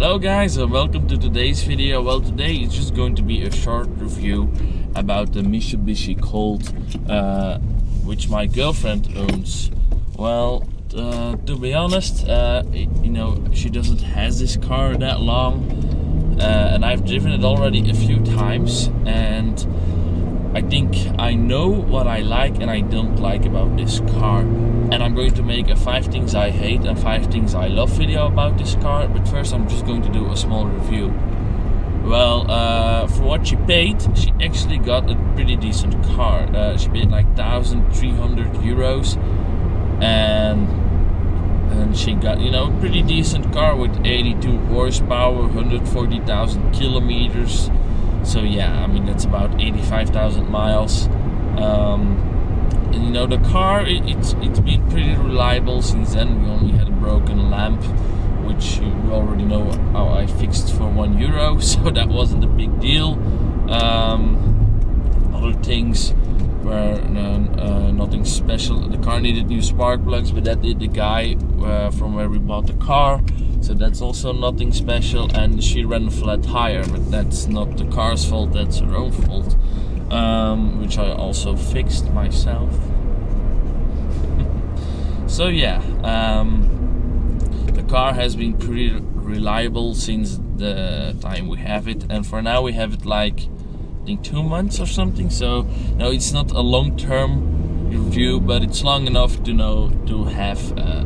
Hello guys, and welcome to today's video. Well, today it's just going to be a short review about the Mitsubishi Colt, which my girlfriend owns. Well, to be honest, she doesn't have this car that long, and I've driven it already a few times, and I think I know what I like and I don't like about this car. And I'm going to make a 5 things I hate and 5 things I love video about this car. But first I'm just going to do a small review. Well, for what she paid, she actually got a pretty decent car. She paid like 1,300 euros. And she got, a pretty decent car with 82 horsepower, 140,000 kilometers. So yeah, I mean that's about 85,000 miles. And the car, it's been pretty reliable since then. We only had a broken lamp, which you already know how I fixed for €1, so that wasn't a big deal. Other things were nothing special. The car needed new spark plugs, but that did the guy from where we bought the car, so that's also nothing special. And she ran a flat tire, but that's not the car's fault, that's her own fault, which I also fixed myself. So yeah, the car has been pretty reliable since the time we have it, and for now we have it like I think 2 months or something. So no, it's not a long-term review, but it's long enough to have a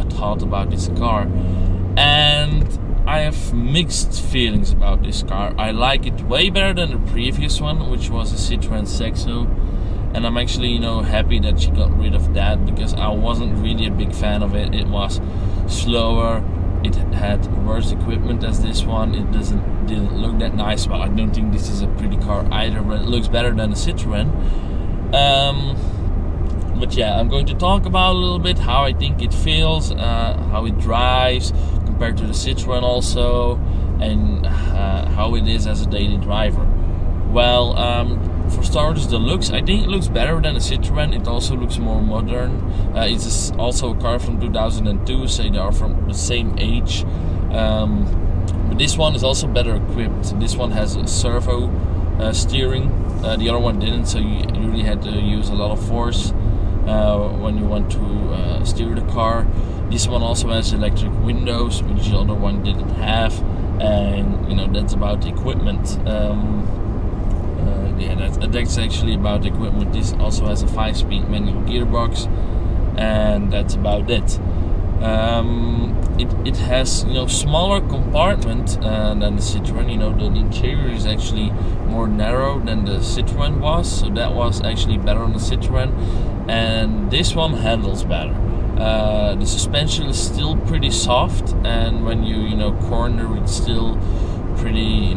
thought about this car. And I have mixed feelings about this car. I like it way better than the previous one, which was a Citroën Saxo, and I'm actually happy that she got rid of that, because I wasn't really a big fan of it. It was slower, it had worse equipment as this one, it didn't look that nice. Well, I don't think this is a pretty car either, but it looks better than the Citroën. But yeah, I'm going to talk about a little bit how I think it feels, how it drives compared to the Citroën also, and how it is as a daily driver. Well, for starters, the looks, I think it looks better than a Citroën. It also looks more modern. It's also a car from 2002, so they are from the same age. But this one is also better equipped. This one has a servo steering. The other one didn't, so you really had to use a lot of force when you want to steer the car. This one also has electric windows, which the other one didn't have. And that's about the equipment. That's actually about the equipment. This also has a 5-speed manual gearbox, and that's about it. It has smaller compartment than the Citroën. The interior is actually more narrow than the Citroën was, so that was actually better on the Citroën. And this one handles better. The suspension is still pretty soft, and when you corner, it's still pretty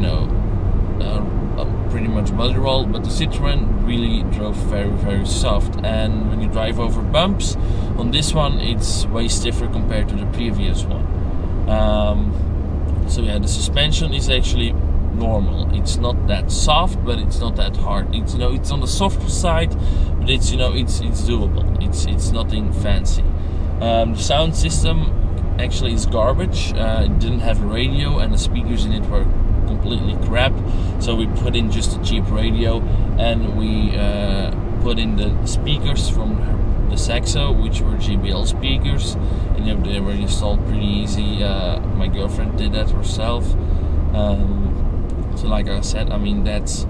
pretty much body roll, but the Citroën really drove very, very soft. And when you drive over bumps on this one, it's way stiffer compared to the previous one. So yeah, the suspension is actually normal. It's not that soft, but it's not that hard. It's it's on the softer side, but it's it's doable. It's nothing fancy. The sound system actually is garbage. It didn't have a radio, and the speakers in it were completely crap, so we put in just a cheap radio, and we put in the speakers from the Saxo, which were JBL speakers, and they were installed pretty easy. My girlfriend did that herself. So like I said, I mean that's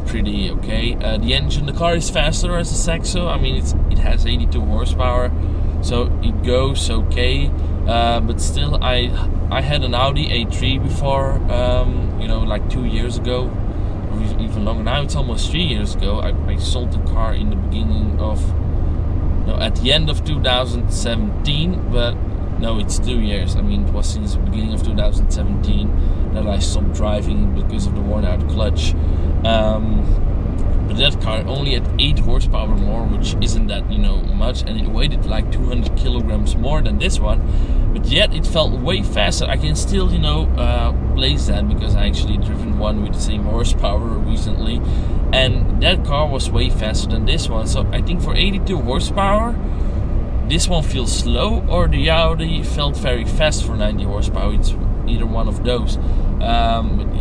pretty okay. The car is faster as a Saxo. I mean it has 82 horsepower, so it goes okay. But still, I had an Audi A3 before, like 2 years ago, or even longer. Now it's almost 3 years ago. I sold the car in the beginning of, at the end of 2017, but no, it's 2 years. I mean, it was since the beginning of 2017 that I stopped driving because of the worn out clutch. But that car only had 8 horsepower more, which isn't that much, and it weighed like 200 kilograms more than this one, but yet it felt way faster. I can still place that because I actually driven one with the same horsepower recently, and that car was way faster than this one. So I think for 82 horsepower this one feels slow, or the Audi felt very fast for 90 horsepower. It's either one of those.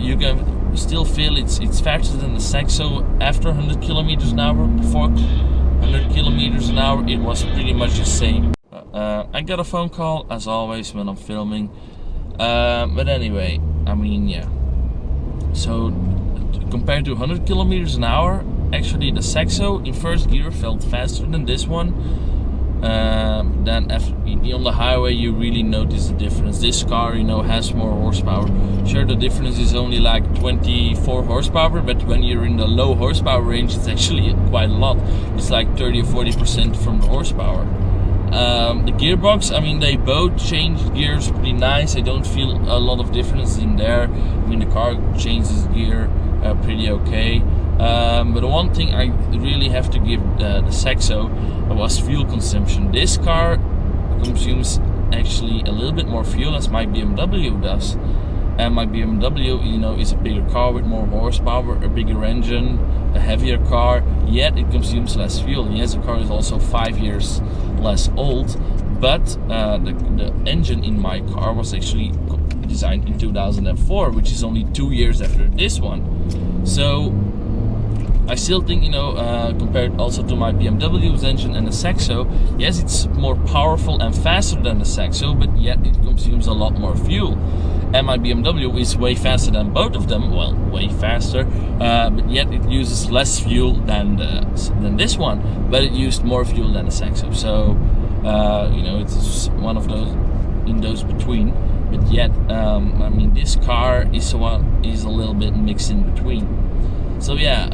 You can still feel it's faster than the Saxo after 100 kilometers an hour. Before 100 kilometers an hour, it was pretty much the same. I got a phone call as always when I'm filming. But anyway, I mean, yeah. So compared to 100 kilometers an hour, actually the Saxo in first gear felt faster than this one. Then on the highway you really notice the difference. This car, you know, has more horsepower. Sure, the difference is only like 24 horsepower, but when you're in the low horsepower range, it's actually quite a lot. It's like 30 or 40% from the horsepower. The gearbox, I mean, they both change gears pretty nice. I don't feel a lot of difference in there. I mean, the car changes gear pretty okay. But the one thing I really have to give the Saxo was fuel consumption. This car consumes actually a little bit more fuel as my BMW does. And my BMW, you know, is a bigger car with more horsepower, a bigger engine, a heavier car, yet it consumes less fuel. Yes, the car is also 5 years less old, but the engine in my car was actually designed in 2004, which is only 2 years after this one. So I still think, you know, compared also to my BMW's engine and the Saxo, yes, it's more powerful and faster than the Saxo, but yet it consumes a lot more fuel. And my BMW is way faster than both of them, well, way faster, but yet it uses less fuel than this one, but it used more fuel than the Saxo. So, you know, it's one of those in those between. But yet, I mean, this car is a little bit mixed in between. So yeah,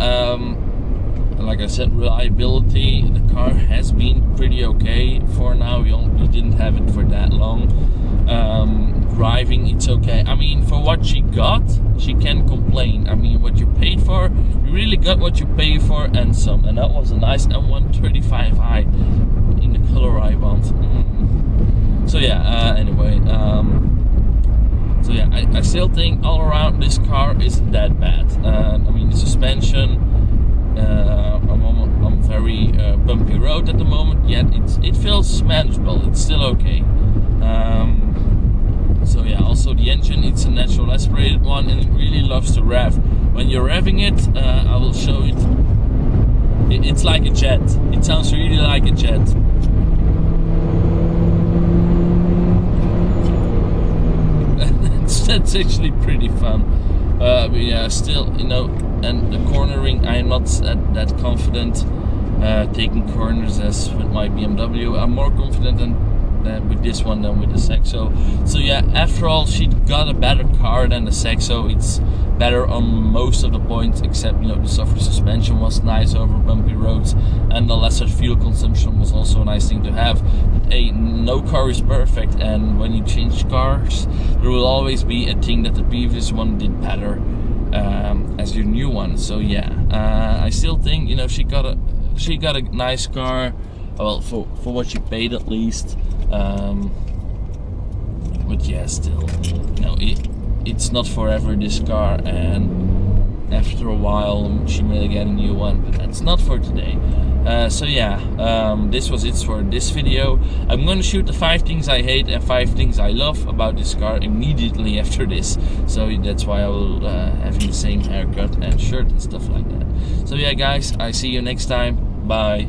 like I said, reliability, the car has been pretty okay for now. We didn't have it for that long. Driving, it's okay. I mean, for what she got, she can complain. I mean, what you paid for, you really got what you paid for and some. And that was a nice M135i in the color I want. So yeah, anyway, so yeah, I still think all around this car isn't that bad. I mean, the suspension, I'm on very bumpy road at the moment, yet it feels manageable. It's still okay. So yeah, also the engine, it's a natural aspirated one and it really loves to rev. When you're revving it, I will show it. It's like a jet. It sounds really like a jet. That's actually pretty fun. But yeah, still, you know, and the cornering, I am not that confident taking corners as with my BMW. I'm more confident with this one than with the Saxo. So yeah, after all, she got a better car than the Saxo. It's better on most of the points, except, you know, the softer suspension was nice over bumpy roads, and the lesser fuel consumption was also a nice thing to have. But hey, no car is perfect, and when you change cars, there will always be a thing that the previous one did better as your new one. So yeah, I still think, you know, she got a nice car. Well, for what she paid at least. But yeah, still, you know, it's not forever, this car, and after a while she may get a new one, but that's not for today. So yeah, this was it for this video. I'm gonna shoot the 5 things I hate and 5 things I love about this car immediately after this. So that's why I will have the same haircut and shirt and stuff like that. So yeah guys, I see you next time. Bye.